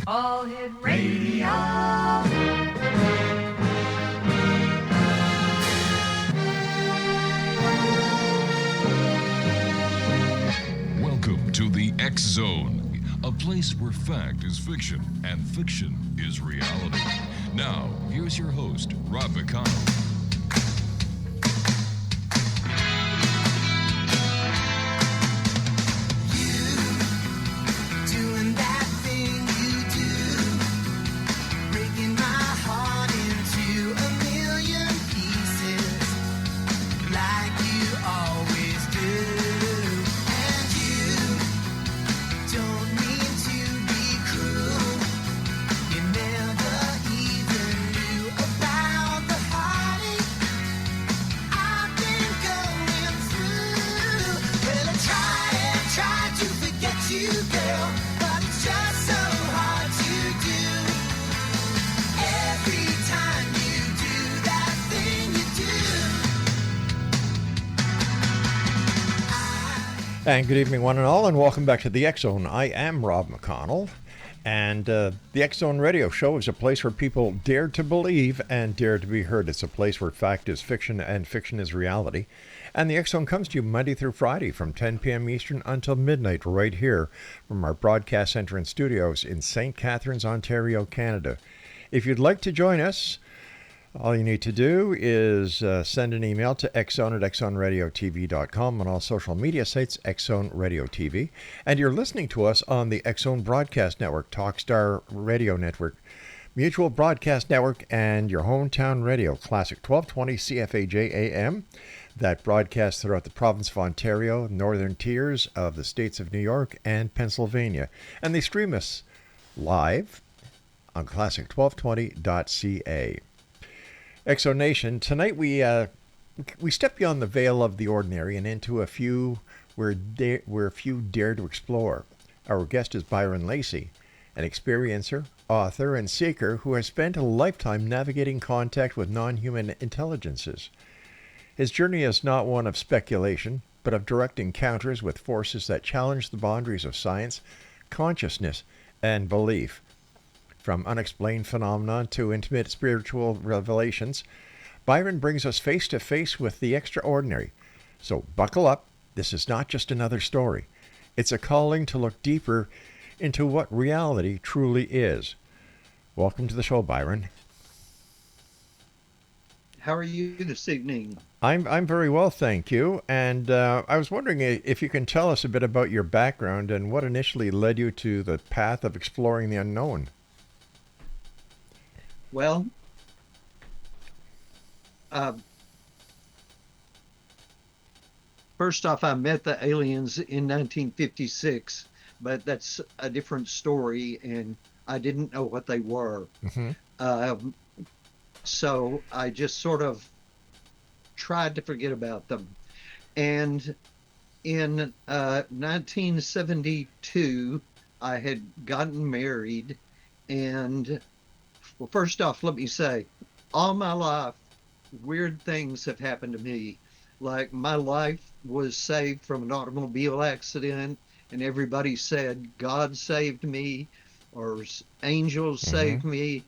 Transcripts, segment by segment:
All Hit Radio. Welcome to the X Zone, a place where fact is fiction and fiction is reality. Now, here's your host, Rob McConnell. And good evening, one and all, and welcome back to the X Zone. I am Rob McConnell, and the X Zone radio show is a place where people dare to believe and dare to be heard. It's a place where fact is fiction and fiction is reality. And the X Zone comes to you Monday through Friday from 10 p.m. Eastern until midnight right here from our broadcast center and studios in St. Catharines, Ontario, Canada. If you'd like to join us, all you need to do is send an email to xzone at xzoneradiotv.com on all social media sites, Xzone Radio TV. And you're listening to us on the Xzone Broadcast Network, Talkstar Radio Network, Mutual Broadcast Network, and your hometown radio, Classic 1220 CFAJ AM, that broadcasts throughout the province of Ontario, northern tiers of the states of New York and Pennsylvania. And they stream us live on classic1220.ca. Exonation. Tonight we step beyond the veil of the ordinary and into a few where few dare to explore. Our guest is Byron Lacy, an experiencer, author, and seeker who has spent a lifetime navigating contact with non-human intelligences. His journey is not one of speculation, but of direct encounters with forces that challenge the boundaries of science, consciousness, and belief. From unexplained phenomena to intimate spiritual revelations, Byron brings us face to face with the extraordinary. So buckle up. This is not just another story. It's a calling to look deeper into what reality truly is. Welcome to the show, Byron. How are you this evening? I'm very well, thank you. And I was wondering if you can tell us a bit about your background and what initially led you to the path of exploring the unknown. Well, first off, I met the aliens in 1956, but that's a different story, and I didn't know what they were. Mm-hmm. So I just sort of tried to forget about them. And in 1972, I had gotten married, and well, first off, let me say, all my life, weird things have happened to me. Like, my life was saved from an automobile accident, and everybody said, God saved me, or angels saved me,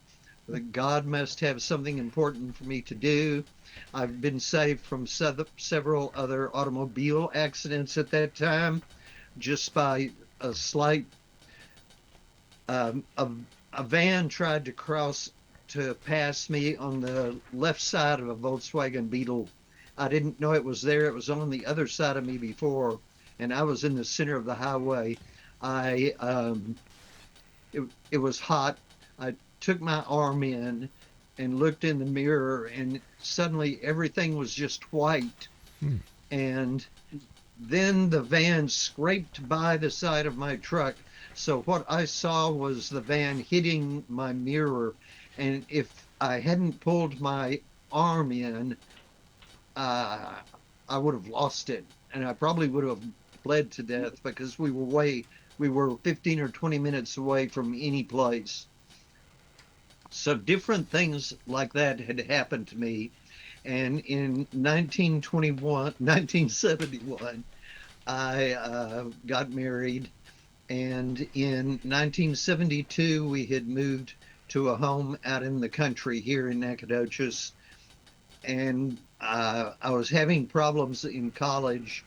that God must have something important for me to do. I've been saved from several other automobile accidents at that time, just by a slight a van tried to cross to pass me on the left side of a Volkswagen Beetle. I didn't know it was there. It was on the other side of me before, and I was in the center of the highway. It was hot. I took my arm in and looked in the mirror, and suddenly everything was just white. And then the van scraped by the side of my truck. So what I saw was the van hitting my mirror, and if I hadn't pulled my arm in, I would have lost it, and I probably would have bled to death because we were 15 or 20 minutes away from any place. So different things like that had happened to me, and in 1971, I got married. And in 1972, we had moved to a home out in the country here in Nacogdoches. And I was having problems in college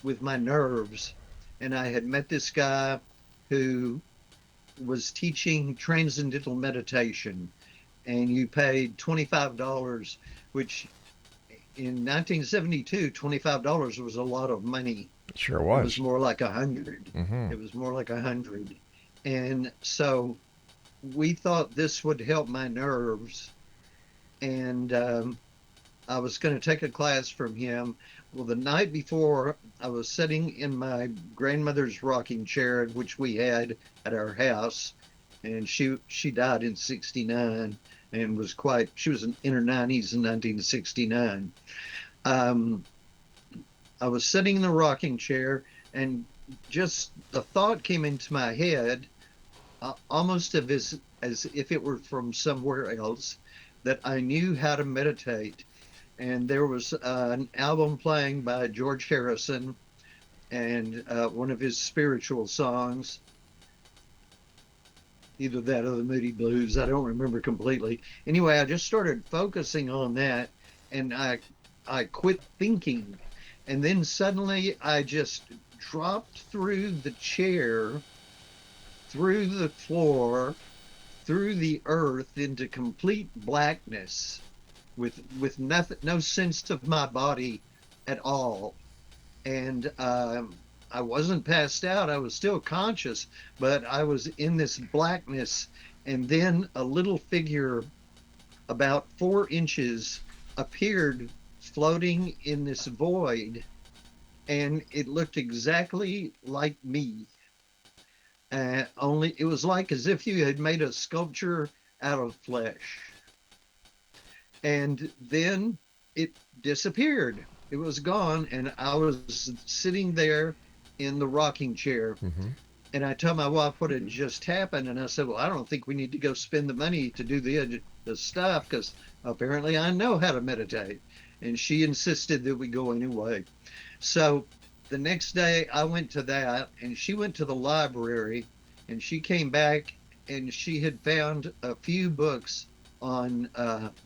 with my nerves. And I had met this guy who was teaching transcendental meditation. And you paid $25, which in 1972, $25 was a lot of money. Sure It was. was more like 100. Mm-hmm. It was more like 100. And so we thought this would help my nerves. And I was going to take a class from him. Well, the night before, I was sitting in my grandmother's rocking chair, which we had at our house, and she died in '69 and she was in her 90s in 1969. Um, I was sitting in the rocking chair, and just the thought came into my head, almost as if it were from somewhere else, that I knew how to meditate. And there was an album playing by George Harrison, and one of his spiritual songs, either that or the Moody Blues. I don't remember completely. Anyway, I just started focusing on that, and I quit thinking. And then suddenly I just dropped through the chair, through the floor, through the earth into complete blackness with nothing, no sense of my body at all. And I wasn't passed out. I was still conscious, but I was in this blackness. And then a little figure about 4 inches appeared floating in this void, and it looked exactly like me. Only it was like as if you had made a sculpture out of flesh. And then it disappeared. It was gone, and I was sitting there in the rocking chair. Mm-hmm. And I told my wife what had just happened, and I said, "Well, I don't think we need to go spend the money to do the stuff because apparently I know how to meditate." And she insisted that we go anyway. So the next day I went to that, and she went to the library, and she came back, and she had found a few books on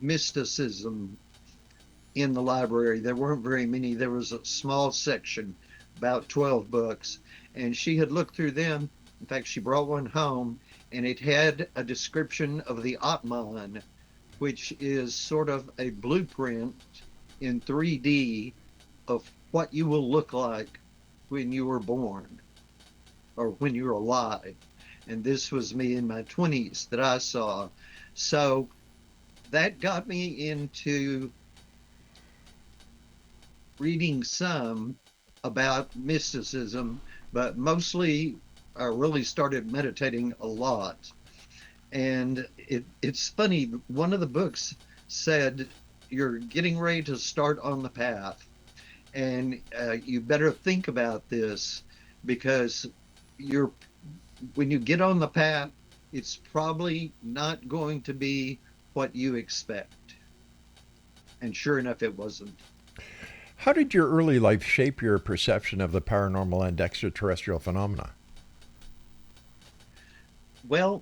mysticism in the library. There weren't very many. There was a small section, about 12 books, and she had looked through them. In fact, she brought one home, and it had a description of the Atman, which is sort of a blueprint in 3D of what you will look like when you were born or when you're alive. And this was me in my 20s that I saw. So that got me into reading some about mysticism, but mostly I really started meditating a lot. And it's funny, one of the books said, "You're getting ready to start on the path, and you better think about this because you're when you get on the path, it's probably not going to be what you expect." And sure enough, it wasn't. How did your early life shape your perception of the paranormal and extraterrestrial phenomena? Well,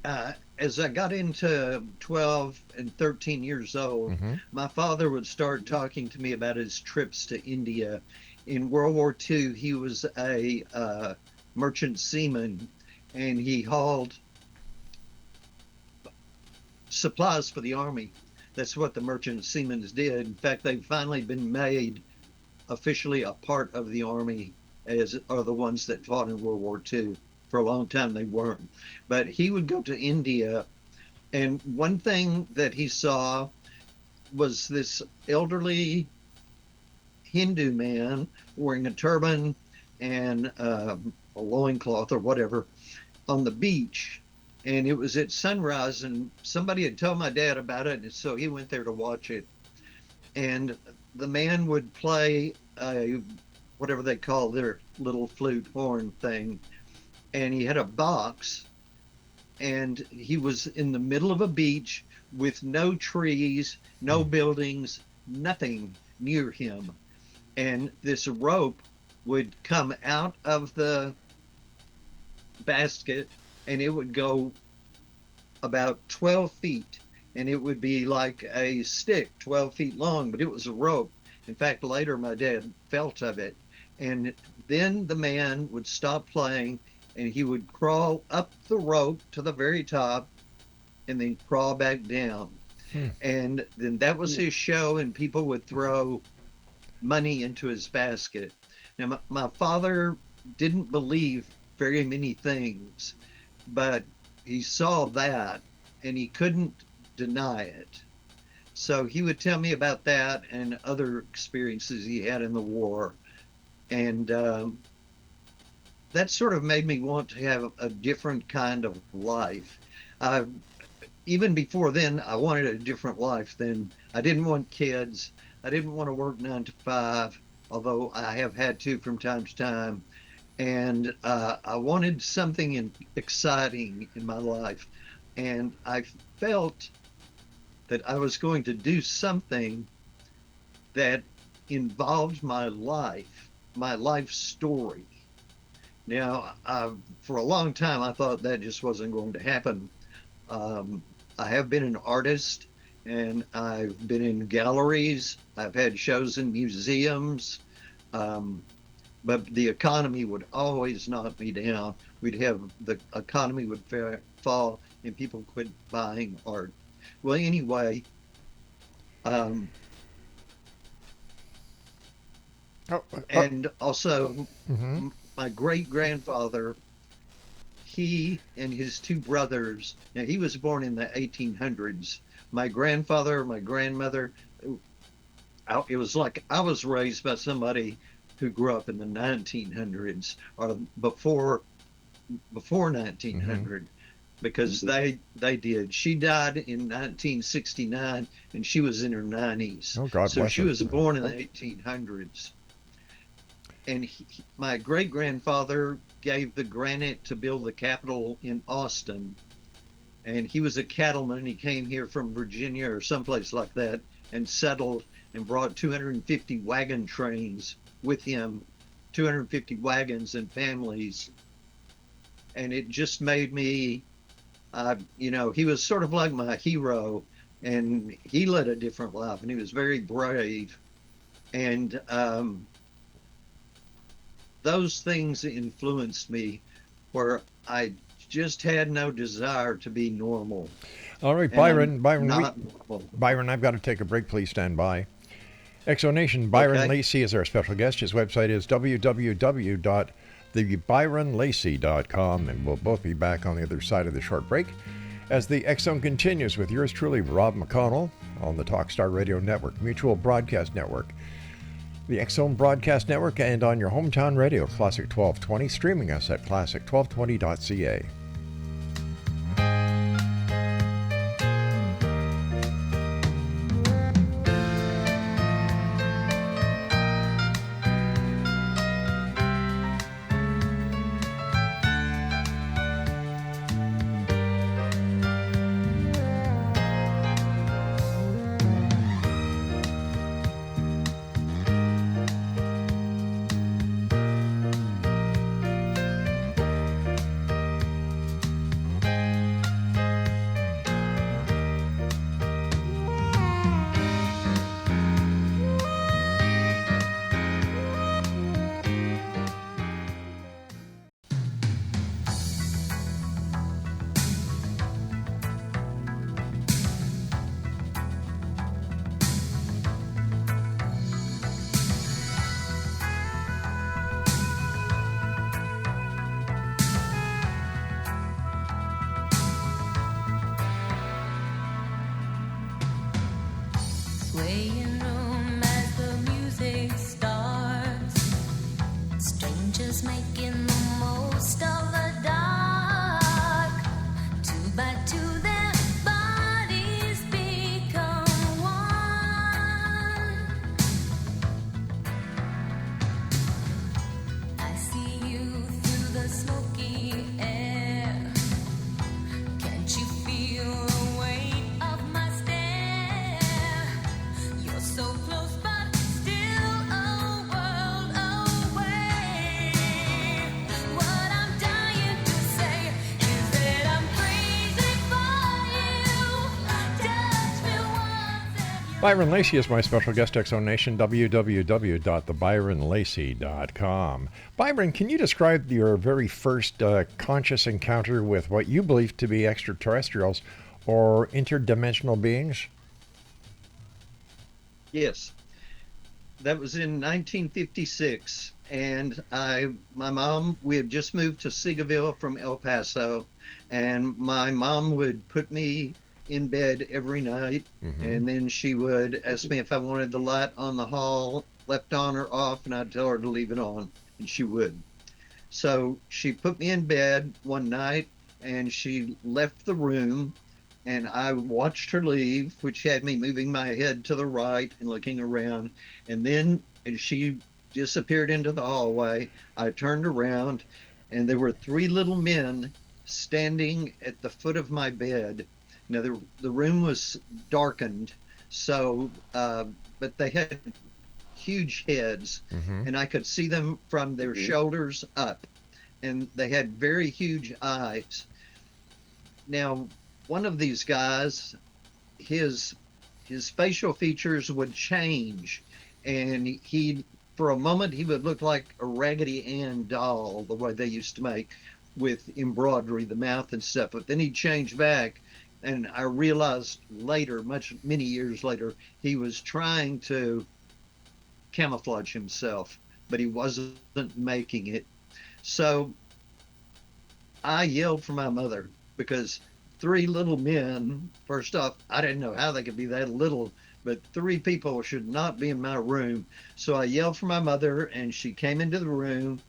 as I got into 12 and 13 years old, Mm-hmm. my father would start talking to me about his trips to India. In World War II, he was a merchant seaman, and he hauled supplies for the army. That's what the merchant seamen did. In fact, they've finally been made officially a part of the army, as are the ones that fought in World War II. For a long time, they weren't. But he would go to India, and one thing that he saw was this elderly Hindu man wearing a turban and a loincloth or whatever on the beach. And it was at sunrise, and somebody had told my dad about it, and so he went there to watch it. And the man would play whatever they call their little flute horn thing, and he had a box, and he was in the middle of a beach with no trees, no buildings, nothing near him. And this rope would come out of the basket, and it would go about 12 feet, and it would be like a stick 12 feet long, but it was a rope. In fact, later my dad felt of it. And then the man would stop playing, and he would crawl up the rope to the very top and then crawl back down. And then that was his show, and people would throw money into his basket. Now, my father didn't believe very many things, but he saw that and he couldn't deny it. So he would tell me about that and other experiences he had in the war. And that sort of made me want to have a different kind of life. Even before then, I wanted a different life then. I didn't want kids. I didn't want to work 9 to 5, although I have had to from time to time. And I wanted something exciting in my life. And I felt that I was going to do something that involved my life story. Now, for a long time, I thought that just wasn't going to happen. I have been an artist, and I've been in galleries. I've had shows in museums. But the economy would always knock me down. The economy would fall, and people quit buying art. Well, anyway, and also my great grandfather, he and his two brothers. Now he was born in the 1800s. My grandfather, my grandmother. It was like I was raised by somebody who grew up in the 1900s or before 1900, because they did. She died in 1969, and she was in her 90s. Oh, God so bless she her. was born in the 1800s. And my great grandfather gave the granite to build the Capitol in Austin. And he was a cattleman. He came here from Virginia or someplace like that and settled and brought 250 wagon trains with him, 250 wagons and families. And it just made me, he was sort of like my hero, and he led a different life, and he was very brave. And those things influenced me, where I just had no desire to be normal. All right, And Byron, not normal. Byron, I've got to take a break. Please stand by. Exonation, Byron Okay. Lacy is our special guest. His website is www.thebyronlacy.com, and we'll both be back on the other side of the short break as the X Zone continues with yours truly, Rob McConnell, on the Talkstar Radio Network, Mutual Broadcast Network, the X Zone Broadcast Network, and on your hometown radio, Classic 1220, streaming us at classic1220.ca. Swaying room as the music starts. Strangers making the most of the dark. Two by two, their bodies become one. I see you through the smoky air. Can't you feel the weight of my stare? You're so close, but still a world away. Byron Lacy is my special guest, Exo Nation, www.thebyronlacy.com. Byron, can you describe your very first conscious encounter with what you believe to be extraterrestrials or interdimensional beings? Yes, that was in 1956, and my mom, we had just moved to Seagoville from El Paso, and my mom would put me in bed every night, and then she would ask me if I wanted the light on the hall left on or off, and I'd tell her to leave it on, and she would. So she put me in bed one night, and she left the room, and I watched her leave, which had me moving my head to the right and looking around. And then as she disappeared into the hallway, I turned around, and there were three little men standing at the foot of my bed. Now, the room was darkened, so, but they had huge heads, and I could see them from their shoulders up, and they had very huge eyes. Now, one of these guys, his facial features would change, and for a moment he would look like a Raggedy Ann doll, the way they used to make with embroidery, the mouth and stuff. But then he'd change back, and I realized later, many years later, he was trying to camouflage himself, but he wasn't making it. So I yelled for my mother, because three little men, first off, I didn't know how they could be that little, but three people should not be in my room. So I yelled for my mother, and she came into the room.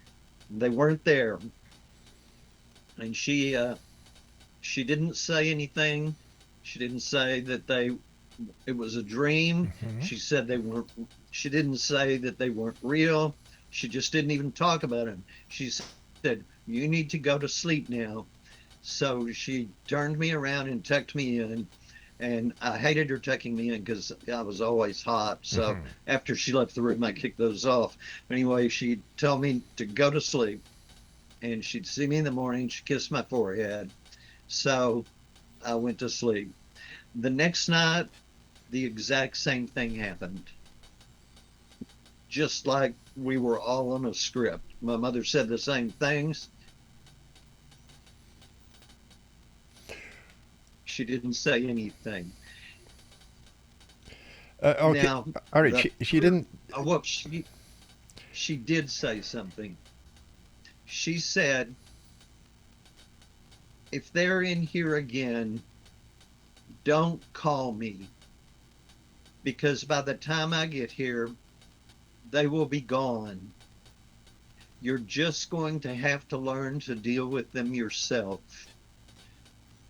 They weren't there. And she didn't say anything. She didn't say that it was a dream. She said she didn't say that they weren't real. She just didn't even talk about them. She said, "You need to go to sleep now." So she turned me around and tucked me in, and I hated her tucking me in because I was always hot. So after she left the room, I kicked those off. But anyway, she told me to go to sleep, and she'd see me in the morning. She kissed my forehead. So I went to sleep. The next night, the exact same thing happened. Just like we were all on a script. My mother said the same things. She didn't say anything. Okay. Now, All right. She didn't. Well, she did say something. She said, "If they're in here again, don't call me, because by the time I get here, they will be gone. You're just going to have to learn to deal with them yourself.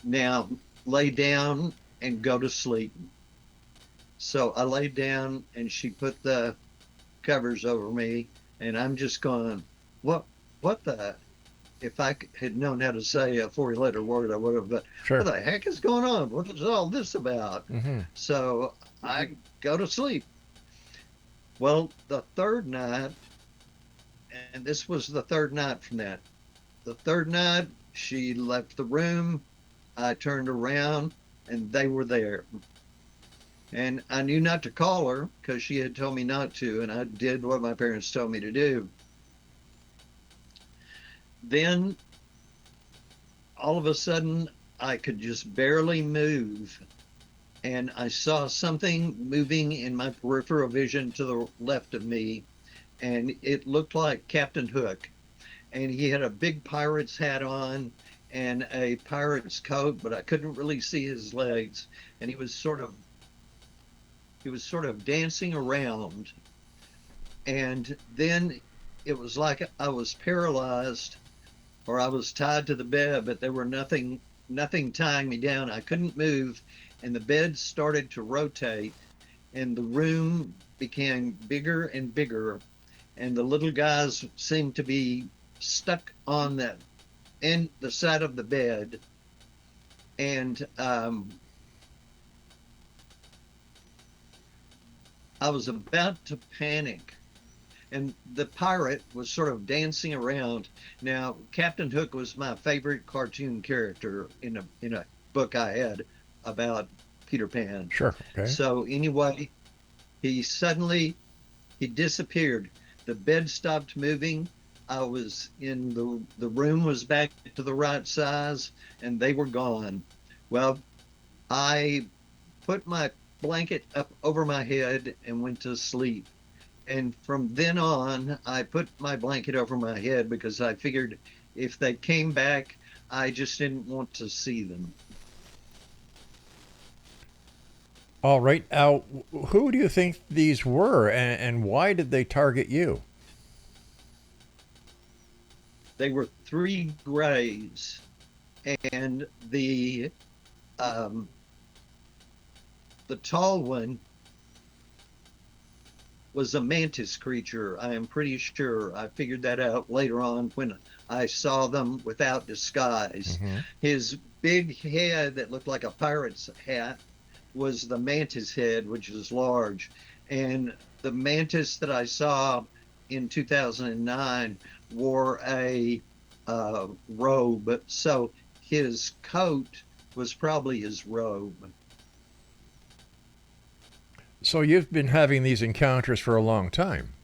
Now, lay down and go to sleep." So I laid down, and she put the covers over me, and I'm just going, what the, if I had known how to say a four-letter word, I would have, but Sure. what the heck is going on? What is all this about? So I go to sleep. Well, the third night, and this was the third night from that, the third night, she left the room. I turned around, and they were there. And I knew not to call her because she had told me not to, and I did what my parents told me to do. Then, all of a sudden, I could just barely move, and I saw something moving in my peripheral vision to the left of me, and it looked like Captain Hook. And he had a big pirate's hat on and a pirate's coat, but I couldn't really see his legs. And he was sort of dancing around. And then it was like I was paralyzed, or I was tied to the bed, but there were nothing tying me down. I couldn't move, and the bed started to rotate, and the room became bigger and bigger, and the little guys seemed to be stuck on the side of the bed. And I was about to panic, and the pirate was sort of dancing around. Now, Captain Hook was my favorite cartoon character in a book I had about Peter Pan. Sure. Okay. So anyway, He suddenly he disappeared. The bed stopped moving. I was in the room was back to the right size, and they were gone. Well, I put my blanket up over my head and went to sleep. And from then on, I put my blanket over my head because I figured if they came back, I just didn't want to see them. All right. Now, who do you think these were, and why did they target you? They were three grays, and um, the tall one was a mantis creature. I am pretty sure. I figured that out later on when I saw them without disguise. Hmm. His big head that looked like a pirate's hat was the mantis head, which is large. And the mantis that I saw in 2009 wore a robe. So his coat was probably his robe. So you've been having these encounters for a long time.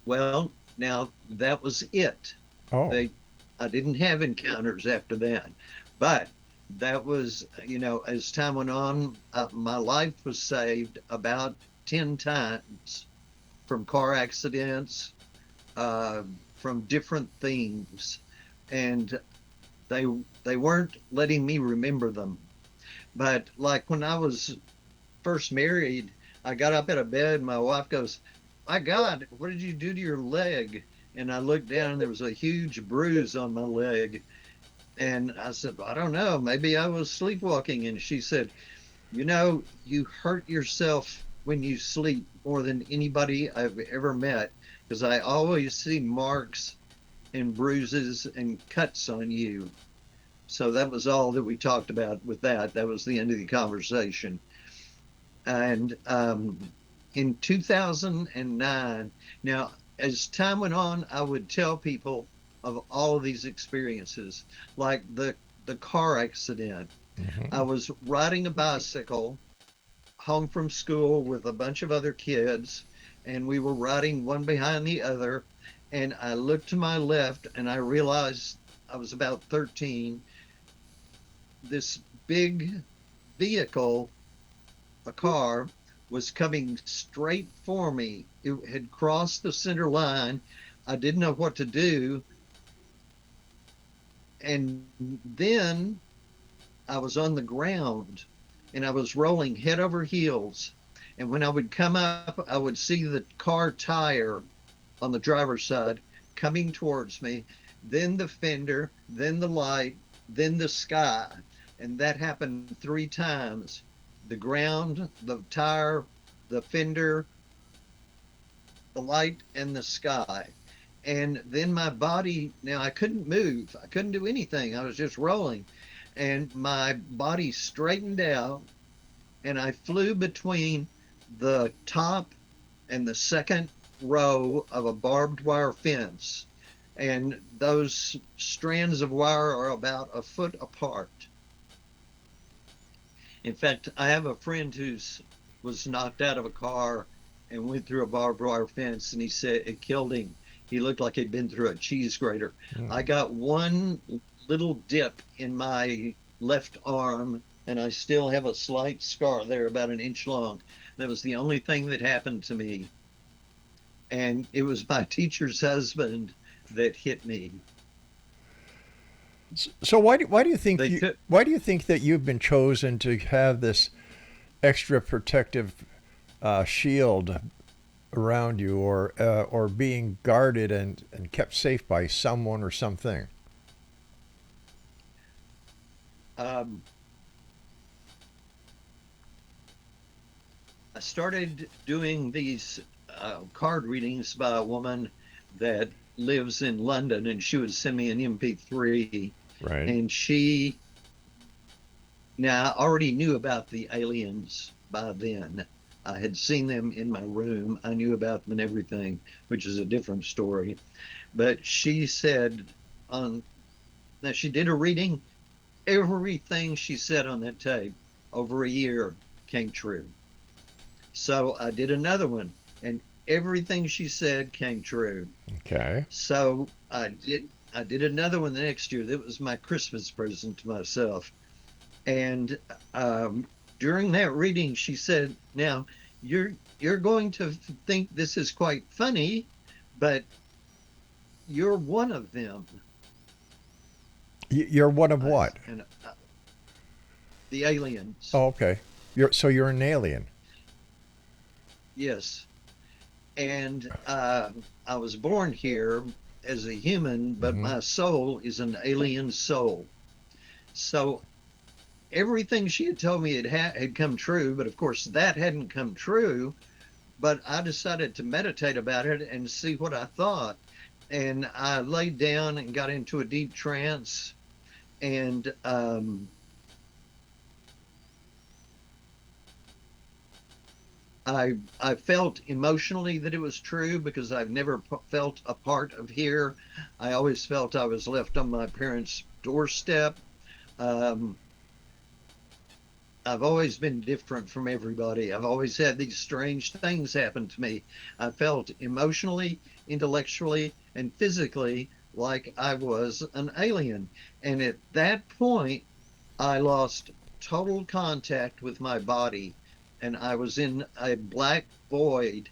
Well, now that was it. Oh. They, I didn't have encounters after that, but that was, as time went on, my life was saved about 10 times from car accidents, uh, from different things, and they they weren't letting me remember them. But like when I was first married, I got up out of bed. My wife goes, "My God, what did you do to your leg?" And I looked down, and there was a huge bruise on my leg. And I said, "I don't know. Maybe I was sleepwalking." And she said, "You hurt yourself when you sleep more than anybody I've ever met, because I always see marks and bruises and cuts on you." So that was all that we talked about with that. That was the end of the conversation. And in 2009, now, as time went on, I would tell people of all of these experiences, like the car accident. I Hmm. was riding a bicycle home from school with a bunch of other kids, and we were riding one behind the other. And I looked to my left, and I realized I was about 13. This big vehicle, a car, was coming straight for me. It had crossed the center line. I didn't know what to do. And then I was on the ground and I was rolling head over heels. And when I would come up, I would see the car tire on the driver's side coming towards me, then the fender, then the light, then the sky. And that happened three times: the ground, the tire, the fender, the light, and the sky. And then my body, now I couldn't move, I couldn't do anything, I was just rolling. And my body straightened out, and I flew between the top and the second row of a barbed wire fence. And those strands of wire are about a foot apart. In fact, I have a friend who's was knocked out of a car and went through a barbed wire fence, and he said it killed him. He looked like he'd been through a cheese grater. I got one little dip in my left arm, and I still have a slight scar there about an inch long. That was the only thing that happened to me. And it was my teacher's husband that hit me. So why do you think They took why do you think that you've been chosen to have this extra protective shield around you, or being guarded and kept safe by someone or something? um, I started doing these card readings by a woman that lives in London, and she would send me an MP3. Right. And now I already knew about the aliens by then. I had seen them in my room. I knew about them and everything, which is a different story. But she said on that she did a reading. Everything she said on that tape over a year came true. So I did another one, and everything she said came true. Okay. So I did another one the next year. That was my Christmas present to myself. And during that reading, she said, "Now you're going to think this is quite funny, but you're one of them." You're one of what? And the aliens. Oh, okay. You're an alien. Yes. And I was born here as a human, but Hmm. my soul is an alien soul. So everything she had told me had come true, but of course that hadn't come true. But I decided to meditate about it and see what I thought. And I laid down and got into a deep trance. And I felt emotionally that it was true because I've never felt a part of here. I always felt I was left on my parents' doorstep. Um, I've always been different from everybody. I've always had these strange things happen to me. I felt emotionally, intellectually, and physically like I was an alien. And at that point, I lost total contact with my body and I was in a black void,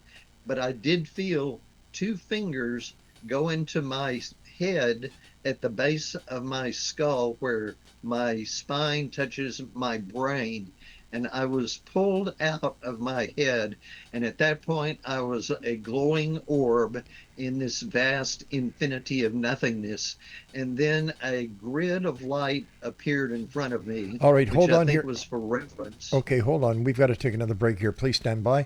but I did feel two fingers go into my head at the base of my skull where my spine touches my brain. And I was pulled out of my head. And at that point, I was a glowing orb in this vast infinity of nothingness. And then a grid of light appeared in front of me, All right, which hold I on think here. was for reference. Okay, hold on. We've got to take another break here. Please stand by.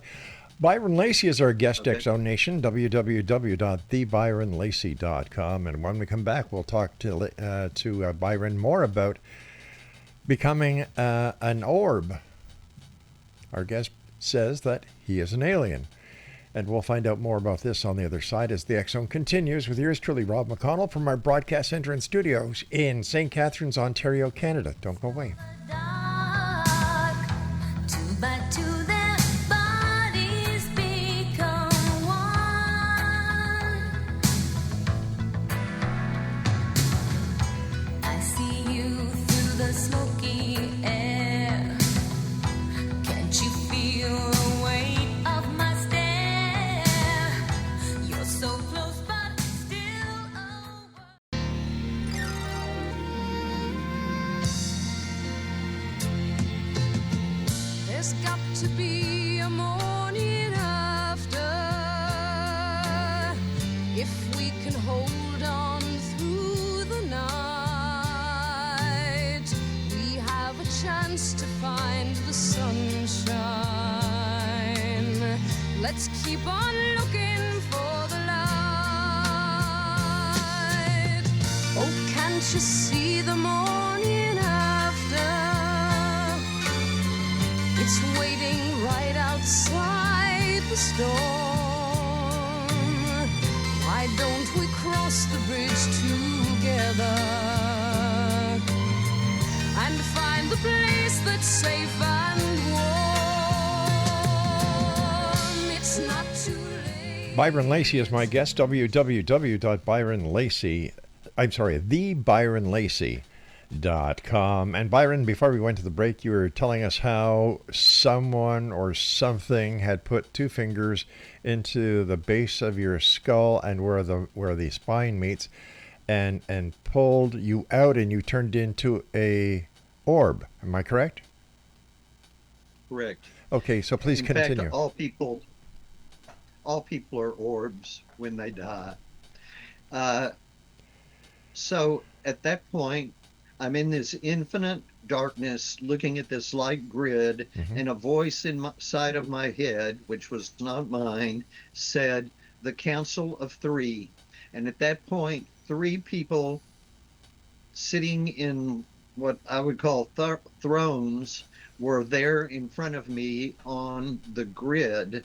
Byron Lacy is our guest, Okay. X Zone Nation, www.thebyronlacy.com. And when we come back, we'll talk to Byron more about becoming an orb. Our guest says that he is an alien. And we'll find out more about this on the other side as the X Zone continues with yours truly, Rob McConnell, from our broadcast center and studios in St. Catharines, Ontario, Canada. Don't go away. Dark, two by two, their bodies become one. I see you through the smoky air. Can't you feel the weight of my stare? You're so close, but still over. There's got to be a morning after. If we can hold on through the night, we have a chance to find the sunshine. Let's keep on looking for the light. Oh, can't you see the morning after? It's waiting right outside the storm. Why don't we cross the bridge together and find the place that's safe and warm? It's not too late. Byron Lacy is my guest. www.byronlacy. I'm sorry, thebyronlacy.com. And Byron, before we went to the break, you were telling us how someone or something had put two fingers into the base of your skull and where the spine meets, and pulled you out, and you turned into a orb. Am I correct? Correct. Okay, so please In continue. fact, all people are orbs when they die. Uh, so at that point, I'm in this infinite darkness looking at this light grid, Mhm. and a voice inside of my head, which was not mine, said, "The Council of Three." And at that point, three people sitting in what I would call thrones were there in front of me on the grid,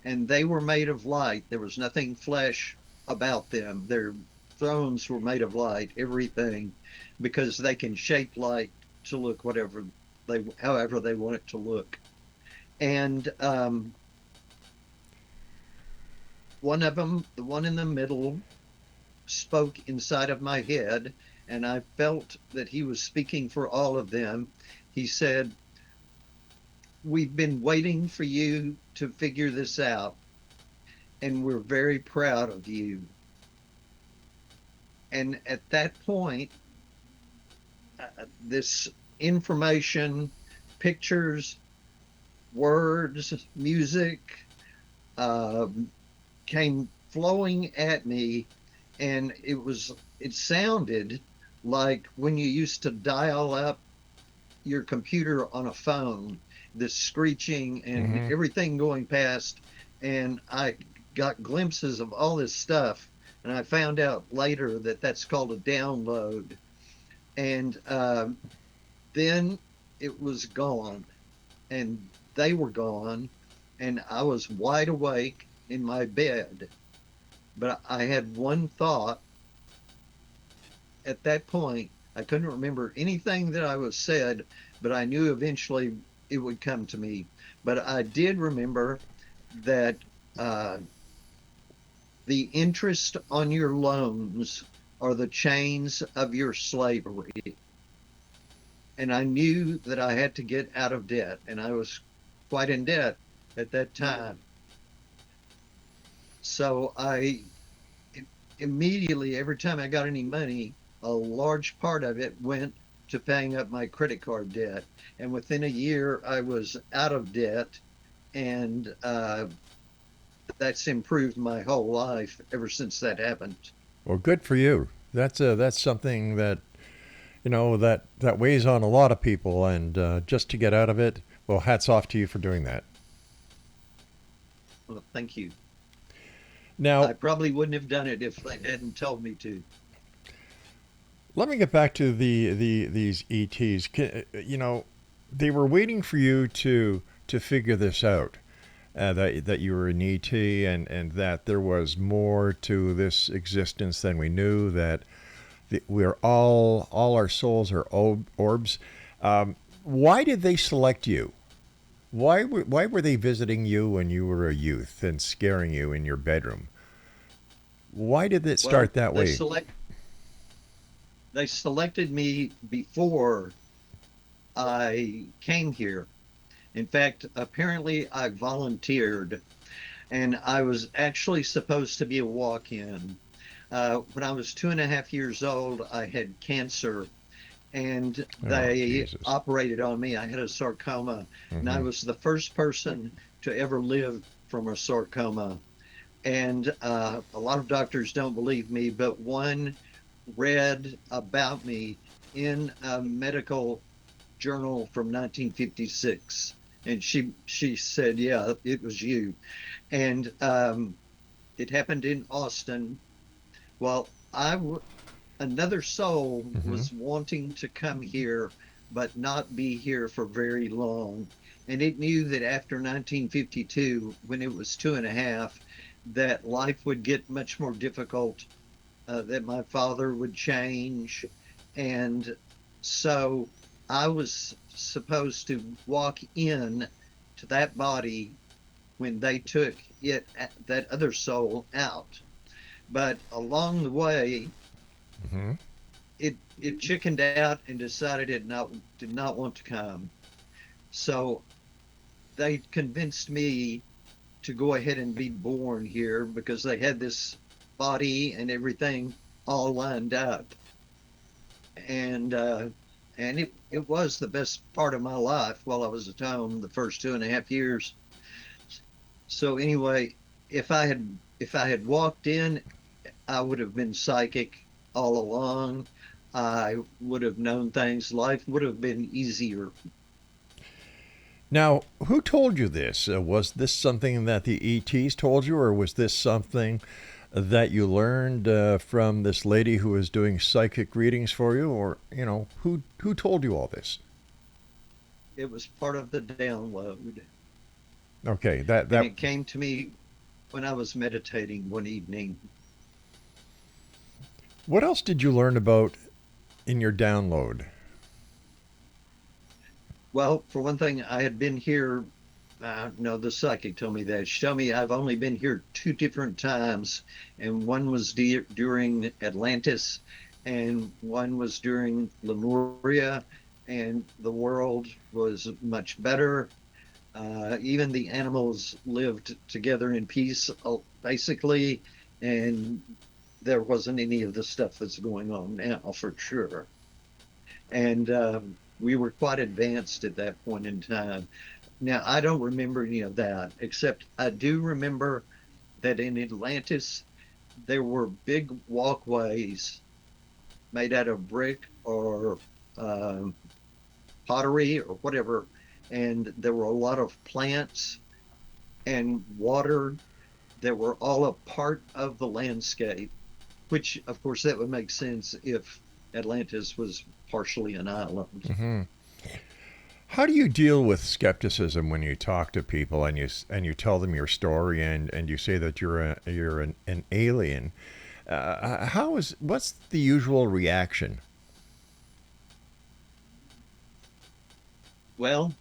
and they were made of light. There was nothing flesh about them. Their thrones were made of light, everything, because they can shape light to look however they want it to look. And one of them, the one in the middle, spoke inside of my head, and I felt that he was speaking for all of them. He said, "We've been waiting for you to figure this out, and we're very proud of you." And at that point, this information, pictures, words, music, um, came flowing at me, and it sounded like when you used to dial up your computer on a phone, the screeching and Hmm. everything going past. And I got glimpses of all this stuff, and I found out later that that's called a download. And then it was gone, and they were gone, and I was wide awake in my bed. But I had one thought at that point. I couldn't remember anything that I was said, but I knew eventually it would come to me. But I did remember that uh, the interest on your loans are the chains of your slavery. And I knew that I had to get out of debt, and I was quite in debt at that time. So I immediately, every time I got any money, a large part of it went to paying up my credit card debt. And within a year, I was out of debt, and that's improved my whole life ever since that happened. Well, good for you. That's something that that weighs on a lot of people, and just to get out of it. Well, hats off to you for doing that. Well, thank you. Now, I probably wouldn't have done it if they hadn't told me to. let me get back to these ETs. They were waiting for you to figure this out. That you were an ET, and that there was more to this existence than we knew. That we're all our souls are orbs. Why did they select you? Why were they visiting you when you were a youth and scaring you in your bedroom? Why did it Well, start that way? they selected me before I came here. In fact, apparently I volunteered, and I was actually supposed to be a walk-in. When I was 2.5 years old, I had cancer, and Oh, they Jesus. operated on me. I had a sarcoma, and I Hmm. was the first person to ever live from a sarcoma. And a lot of doctors don't believe me, but one read about me in a medical journal from 1956, and she said, "Yeah, it was you." And it happened in Austin. Well, another soul Hmm. was wanting to come here, but not be here for very long. And it knew that after 1952, when it was two and a half, that life would get much more difficult, that my father would change. And so I was supposed to walk in to that body when they took that other soul out. But along the way, Hmm. it chickened out and decided it not did not want to come. So they convinced me to go ahead and be born here because they had this body and everything all lined up. And it was the best part of my life while I was at home the first 2.5 years. So anyway, if I had walked in, I would have been psychic all along. I would have known things. Life would have been easier. Now, who told you this? Was this something that the ETs told you, or was this something that you learned from this lady who was doing psychic readings for you, or who told you all this? It was part of the download, Okay, that and that it came to me when I was meditating one evening. what else did you learn about in your download? Well, for one thing, I had been here No, the psychic told me that. She told me I've only been here two different times, and one was during Atlantis, and one was during Lemuria, and the world was much better. Even the animals lived together in peace, basically, and there wasn't any of the stuff that's going on now for sure. And we were quite advanced at that point in time. Now, I don't remember any of that, except I do remember that in Atlantis, there were big walkways made out of brick or um, pottery or whatever, and there were a lot of plants and water that were all a part of the landscape, which, of course, that would make sense if Atlantis was partially an island. How do you deal with skepticism when you talk to people and you tell them your story and you say that you're an alien? What's the usual reaction? Well,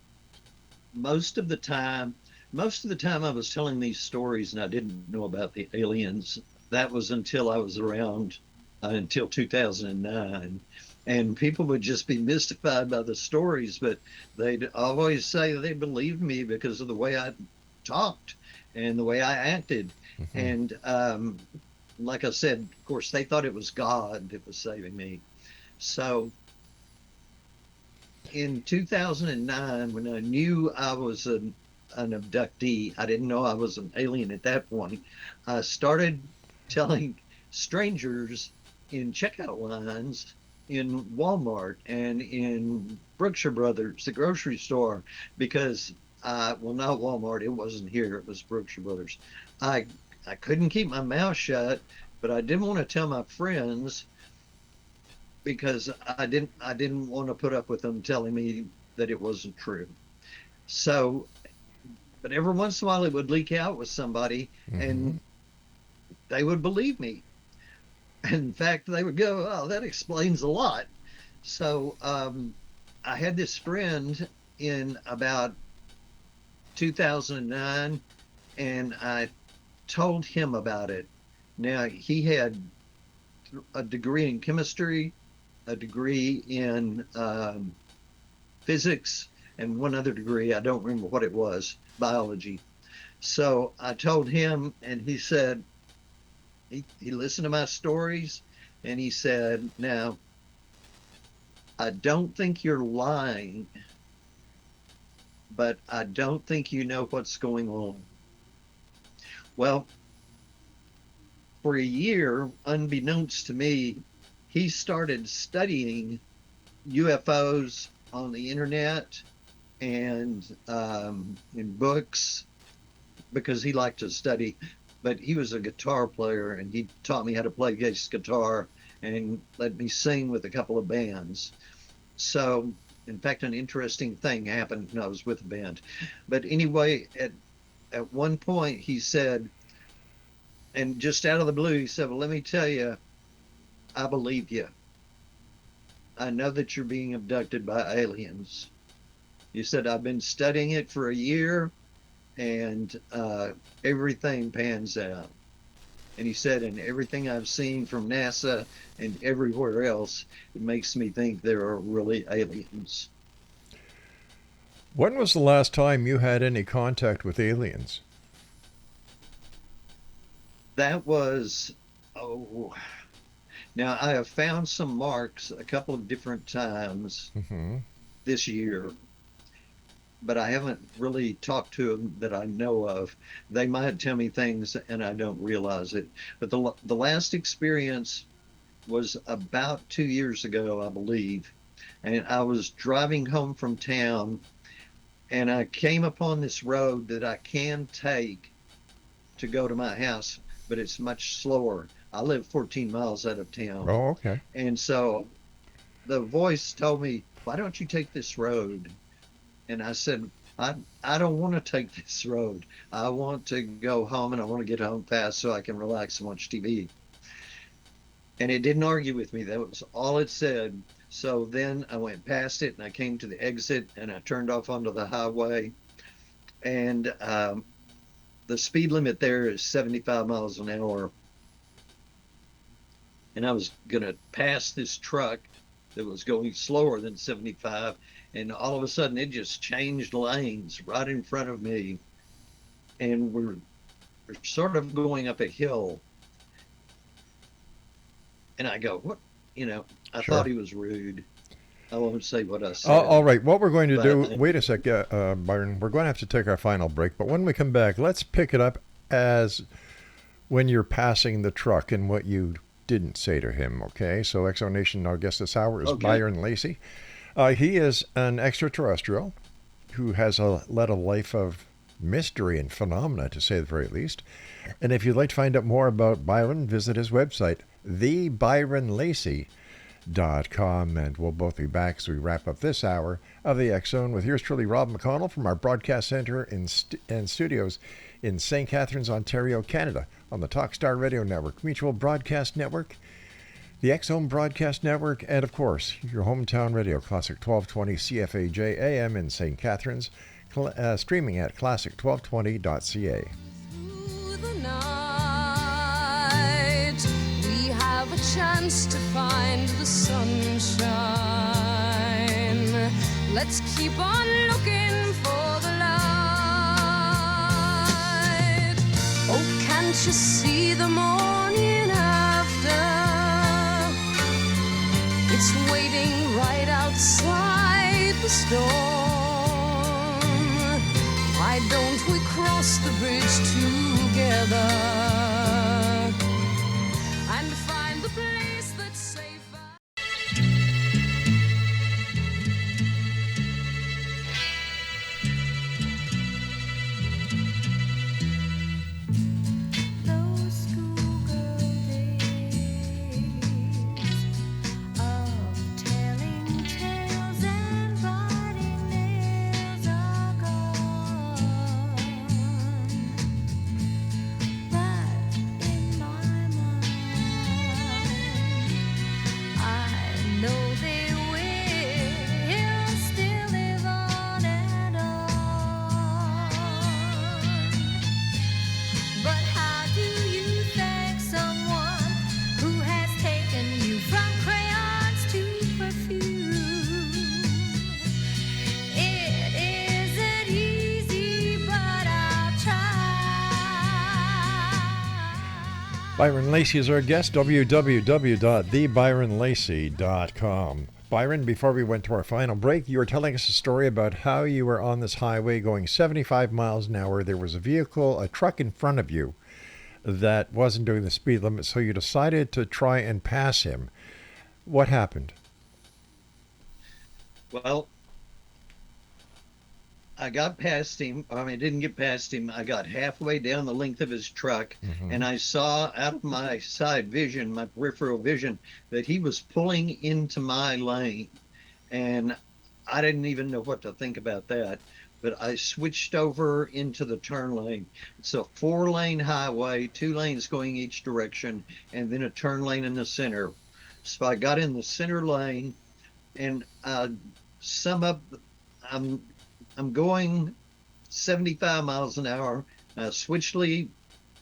most of the time, most of the time I was telling these stories and I didn't know about the aliens. That was until I was around until 2009. And people would just be mystified by the stories, but they'd always say they believed me because of the way I talked and the way I acted. Hmm. And like I said, of course, they thought it was God that was saving me. So in 2009, when I knew I was an abductee, I didn't know I was an alien at that point. I started telling strangers in checkout lines in Walmart and in Brookshire Brothers, the grocery store, because well, not Walmart, it wasn't here, it was Brookshire Brothers. I I couldn't keep my mouth shut, but I didn't want to tell my friends because I didn't want to put up with them telling me that it wasn't true. So, but every once in a while it would leak out with somebody Hmm. and they would believe me. In fact, they would go, "Oh, that explains a lot." So, I had this friend in about 2009 and I told him about it. Now, he had a degree in chemistry, a degree in physics, and one other degree. I don't remember what it was, biology. So I told him, and he said, he listened to my stories, and he said, "Now, I don't think you're lying, but I don't think you know what's going on." Well, for a year, unbeknownst to me, he started studying UFOs on the internet and in books because he liked to study. But he was a guitar player and he taught me how to play bass guitar and let me sing with a couple of bands. So, in fact, an interesting thing happened when I was with a band. But anyway, at one point he said, and just out of the blue, he said, "Well, let me tell you, I believe you. I know that you're being abducted by aliens." He said, "I've been studying it for a year and everything pans out." And he said, "And everything I've seen from NASA and everywhere else, it makes me think there are really aliens." When was the last time you had any contact with aliens? That was, oh, now I have found some marks a couple of different times Hmm. this year, but I haven't really talked to them that I know of. They might tell me things and I don't realize it. But the last experience was about 2 years ago, I believe. And I was driving home from town and I came upon this road that I can take to go to my house, but it's much slower. I live 14 miles out of town. Oh, okay. And so the voice told me, "Why don't you take this road?" And I said, I don't want to take this road. I want to go home and I want to get home fast so I can relax and watch TV. And it didn't argue with me. That was all it said. So then I went past it and I came to the exit and I turned off onto the highway. and the speed limit there is 75 miles an hour. And I was going to pass this truck that was going slower than 75, and all of a sudden it just changed lanes right in front of me, and we're sort of going up a hill, and I go, what? I Sure. thought he was rude. I won't say what I said. All right. What we're going to do, But wait a sec, Byron. We're going to have to take our final break, but when we come back, let's pick it up as when you're passing the truck and what you didn't say to him, okay? So, Exonation, our guest this hour is Okay. Byron Lacy. He is an extraterrestrial who has led a life of mystery and phenomena, to say the very least. And if you'd like to find out more about Byron, visit his website, thebyronlacy.com. And we'll both be back as we wrap up this hour of the X Zone with yours truly, Rob McConnell, from our broadcast center and studios in St. Catharines, Ontario, Canada, on the Talkstar Radio Network, Mutual Broadcast Network, the X Zone Broadcast Network, and of course, your hometown radio, Classic 1220 CFAJ AM in St. Catharines, streaming at classic1220.ca. Through the night, we have a chance to find the sunshine. Let's keep on looking for the light. Oh, can't you see the morning after? It's waiting right outside the storm. Why don't we cross the bridge together and find the place that's safer? Those schoolgirl days of telling tales and biting nails are gone. But in my mind, I know they will still live on and on. But how do you thank someone who has taken you from crayons to perfume? It isn't easy, but I'll try. Byron Lacy is our guest, www.thebyronlacy.com. Byron, before we went to our final break, you were telling us a story about how you were on this highway going 75 miles an hour. There was a truck in front of you that wasn't doing the speed limit, so you decided to try and pass him. What happened? well, I got past him. I mean, I didn't get past him. I got halfway down the length of his truck, and I saw out of my side vision, my peripheral vision, that he was pulling into my lane. And I didn't even know what to think about that. But I switched over into the turn lane. It's a 4-lane highway, 2 lanes going each direction, and then a turn lane in the center. So I got in the center lane, and sum up, I'm going 75 miles an hour.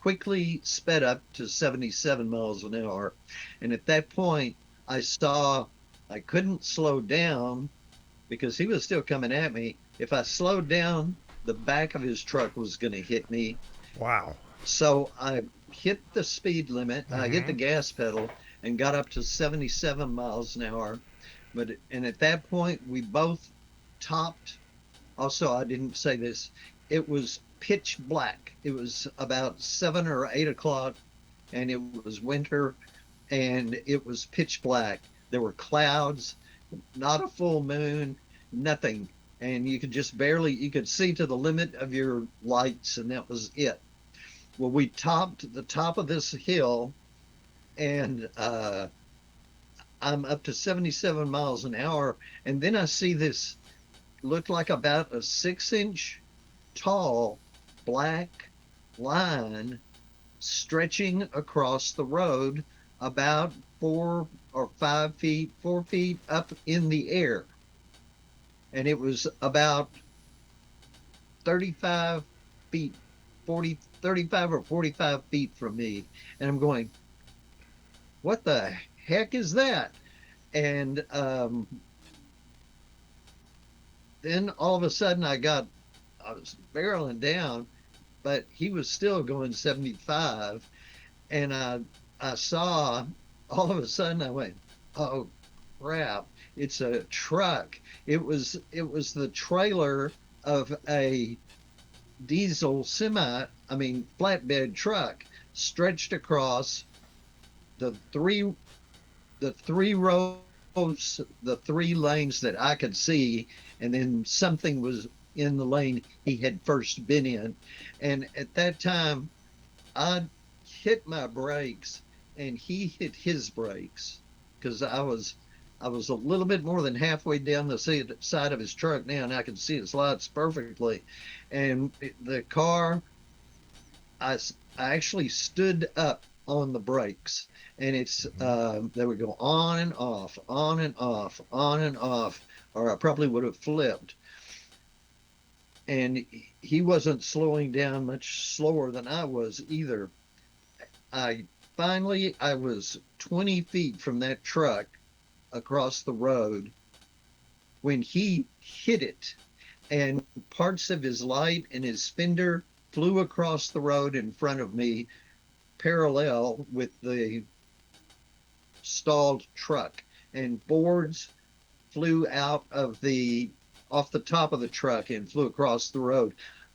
Quickly sped up to 77 miles an hour. And at that point, I saw I couldn't slow down because he was still coming at me. If I slowed down, the back of his truck was going to hit me. Wow. So I hit the speed limit. I hit the gas pedal and got up to 77 miles an hour. And at that point, we both topped. Also, I didn't say this. It was pitch black. It was about 7 or 8 o'clock, and it was winter, and it was pitch black. There were clouds, not a full moon, nothing. And you could see to the limit of your lights, and that was it. Well, we topped the top of this hill, and I'm up to 77 miles an hour, and then I see this looked like about a 6-inch tall black line stretching across the road about 4 or 5 feet, 4 feet up in the air. And it was about 35 feet, 40, 35 or 45 feet from me. And I'm going, what the heck is that? And then all of a sudden I was barreling down, but he was still going 75. And I saw, all of a sudden I went, oh crap, it's a truck. It was the trailer of a diesel I mean, flatbed truck stretched across the three rows, the three lanes that I could see, and then something was in the lane he had first been in. And at that time, I hit my brakes and he hit his brakes because I was a little bit more than halfway down the side of his truck now, and I could see his lights perfectly. And the car, I actually stood up on the brakes, and they would go on and off, on and off, on and off, or I probably would have flipped. And he wasn't slowing down much slower than I was either. I was 20 feet from that truck across the road when he hit it, and parts of his light and his fender flew across the road in front of me, parallel with the stalled truck, and boards flew out of the off the top of the truck and flew across the road.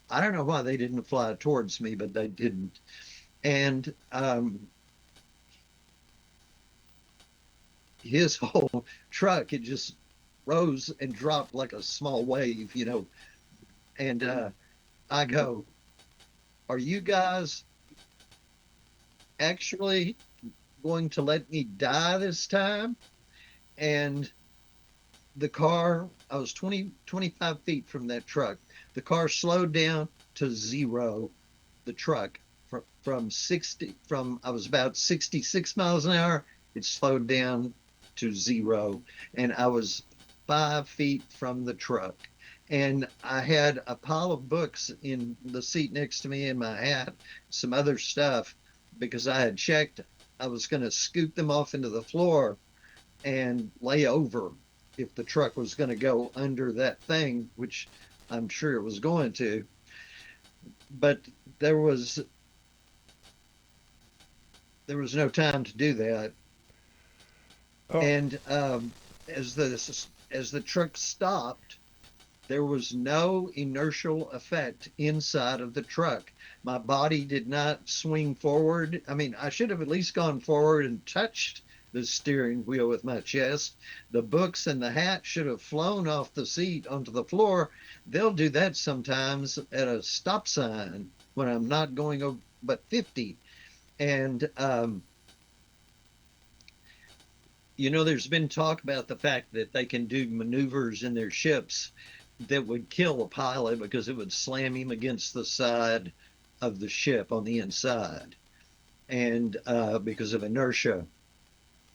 I don't know why they didn't fly towards me, but they didn't. And his whole truck, it just rose and dropped like a small wave, you know. And I go, are you guys actually going to let me die this time? And the car, I was 25 feet from that truck. The car slowed down to zero. The truck from I was about 66 miles an hour. It slowed down to zero, and I was 5 feet from the truck. And I had a pile of books in the seat next to me, and my hat, some other stuff, because I had checked. I was going to scoot them off into the floor and lay over if the truck was going to go under that thing, which I'm sure it was going to. But there was no time to do that. Oh, And as the truck stopped, there was no inertial effect inside of the truck. My body did not swing forward. I mean, I should have at least gone forward and touched the steering wheel with my chest. The books and the hat should have flown off the seat onto the floor. They'll do that sometimes at a stop sign when I'm not going over but 50. And there's been talk about the fact that they can do maneuvers in their ships that would kill a pilot because it would slam him against the side of the ship on the inside, and because of inertia.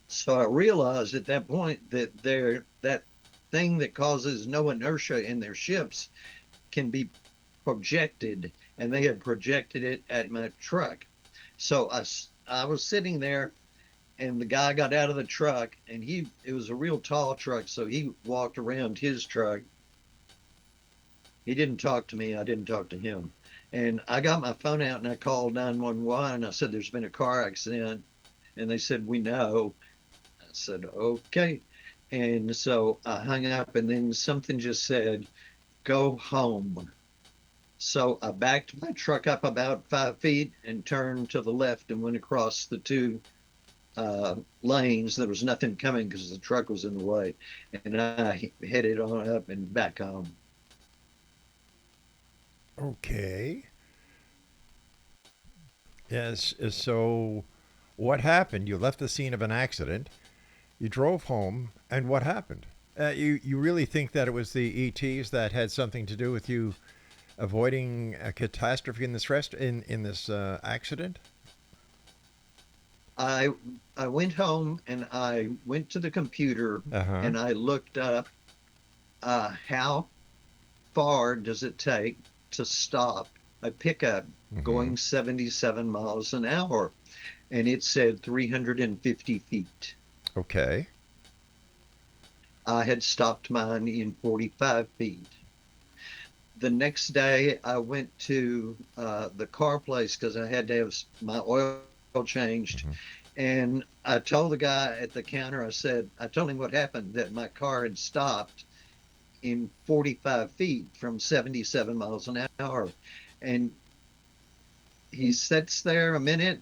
So I realized at that point that that thing that causes no inertia in their ships can be projected, and they had projected it at my truck. So I was sitting there, and the guy got out of the truck, and it was a real tall truck, so he walked around his truck. He didn't talk to me. I didn't talk to him. And I got my phone out and I called 911. I said, there's been a car accident. And they said, we know. I said, okay. And so I hung up, and then something just said, go home. So I backed my truck up about 5 feet and turned to the left and went across the two lanes. There was nothing coming because the truck was in the way. And I headed on up and back home. okay. Yes. So, what happened? You left the scene of an accident. You drove home, and what happened? You really think that it was the ETs that had something to do with you avoiding a catastrophe in this accident? I I went home and I went to the computer Uh huh. and I looked up how far does it take to stop a pickup going 77 miles an hour, and it said 350 feet. Okay. I had stopped mine in 45 feet. The next day, I went to the car place because I had to have my oil changed. And I told the guy at the counter, I told him what happened, that my car had stopped in 45 feet from 77 miles an hour. And he sits there a minute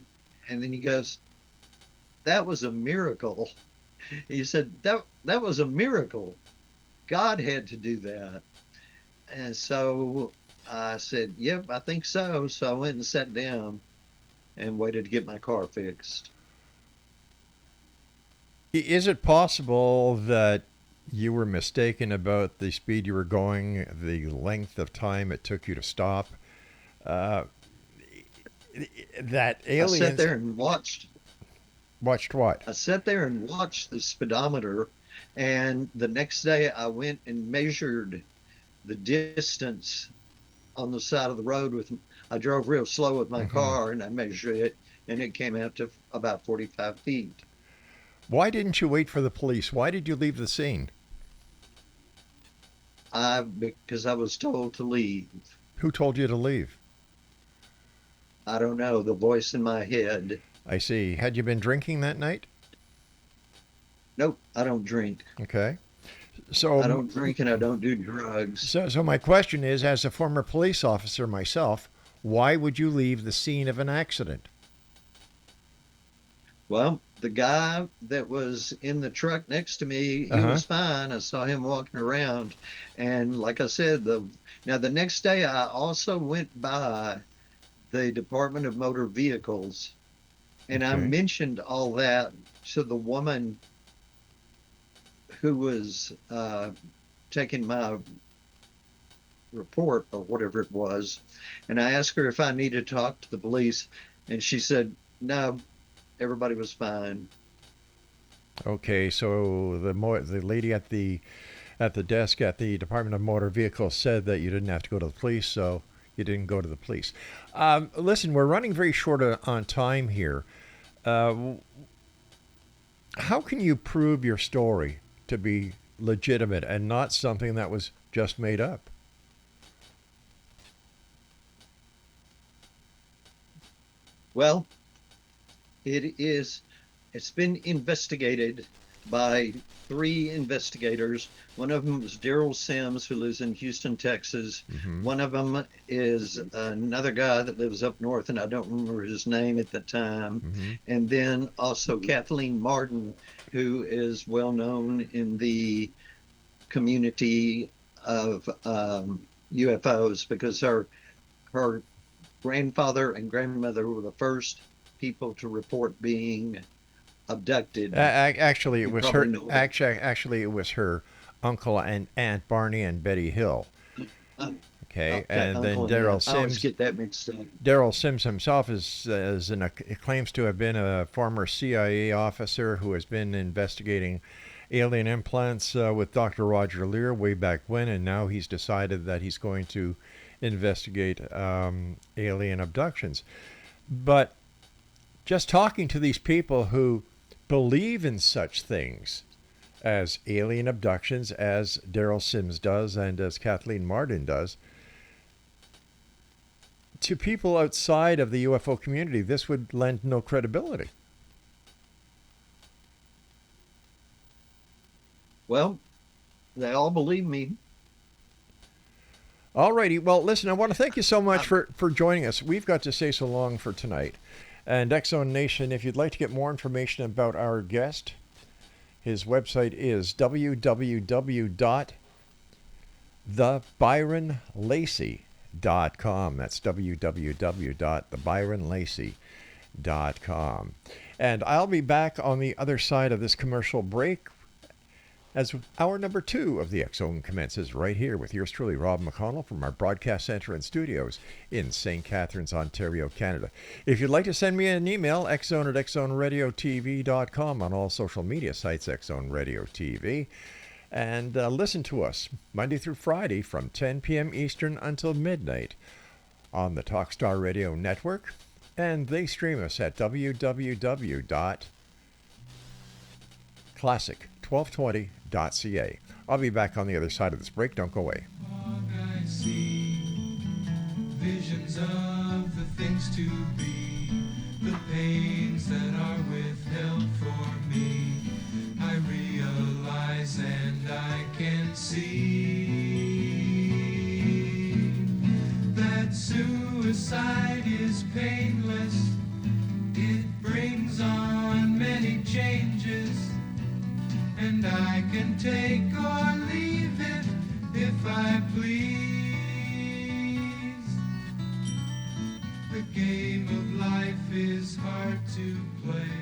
and then he goes, "That was a miracle." He said, that was a miracle. God had to do that. And so I said, "Yep, I think so." So I went and sat down and waited to get my car fixed. Is it possible that you were mistaken about the speed you were going, the length of time it took you to stop? That I sat aliens there and watched. watched what? I sat there and watched the speedometer. And the next day I went and measured the distance on the side of the road I drove real slow with my car and I measured it and it came out to about 45 feet. Why didn't you wait for the police? Why did you leave the scene? Because I was told to leave. Who told you to leave? I don't know, the voice in my head. I see. Had you been drinking that night? Nope, I don't drink. Okay. So I don't drink and I don't do drugs. So my question is, as a former police officer myself, why would you leave the scene of an accident? Well, the guy that was in the truck next to me, he was fine. I saw him walking around. And like I said, the next day I also went by the Department of Motor Vehicles and I mentioned all that to the woman who was taking my report or whatever it was. And I asked her if I needed to talk to the police. And she said, no, everybody was fine. Okay, so the lady at the desk at the Department of Motor Vehicles said that you didn't have to go to the police, so you didn't go to the police. Listen, we're running very short on time here. How can you prove your story to be legitimate and not something that was just made up? Well, it's been investigated by 3 investigators. One of them is Daryl Sims, who lives in Houston, Texas. One of them is another guy that lives up north, and I don't remember his name at the time. And then also Kathleen Martin, who is well known in the community of UFOs because her grandfather and grandmother were the first people to report being abducted. Actually, it was her. Actually, it was her uncle and aunt Barney and Betty Hill. Okay, and then Daryl Sims. I always get that mixed up. Daryl Sims himself claims to have been a former CIA officer who has been investigating alien implants with Dr. Roger Lear way back when, and now he's decided that he's going to investigate alien abductions. But just talking to these people who believe in such things as alien abductions, as Daryl Sims does and as Kathleen Martin does, to people outside of the UFO community, this would lend no credibility. Well, they all believe me. All righty. Well, listen, I want to thank you so much for joining us. We've got to say so long for tonight. And X Zone Nation, if you'd like to get more information about our guest, his website is www.thebyronlacy.com. That's www.thebyronlacy.com. And I'll be back on the other side of this commercial break as hour number 2 of the X Zone commences right here with yours truly, Rob McConnell, from our broadcast center and studios in St. Catharines, Ontario, Canada. If you'd like to send me an email, xzone at xzoneradiotv.com, on all social media sites, X Zone Radio TV. And listen to us Monday through Friday from 10 p.m. Eastern until midnight on the Talkstar Radio Network. And they stream us at www.classic1220.ca. I'll be back on the other side of this break. Don't go away. I see visions of the things to be, the pains that are withheld for me. I realize and I can see that suicide is painless. It brings on many changes, and I can take or leave it if I please. The game of life is hard to play.